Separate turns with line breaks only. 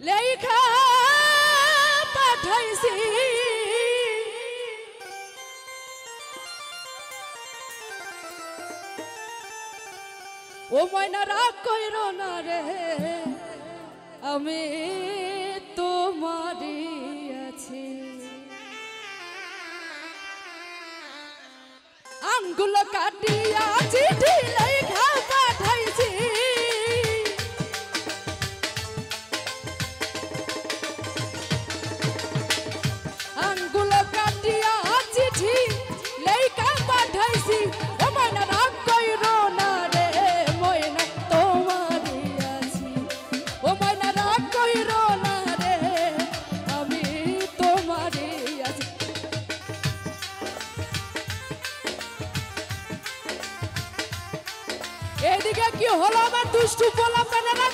লেখা পাঠাইছি ও ময়না রাগ কইরো না রে আমি তোমারই আছি আঙ্গুল কাটিয়া চিঠি লেখা পাঠাইছি আঙ্গুল কাটিয়া চিঠি লেখা পাঠাইছি ও ময়না রাগ কইরো না রে ময়না তোমারই আছি ও ময়না রাগ কইরো না রে আমি তোমারই আছি এদিকে কি হলো আমার দুষ্টু পোলা পেনেরা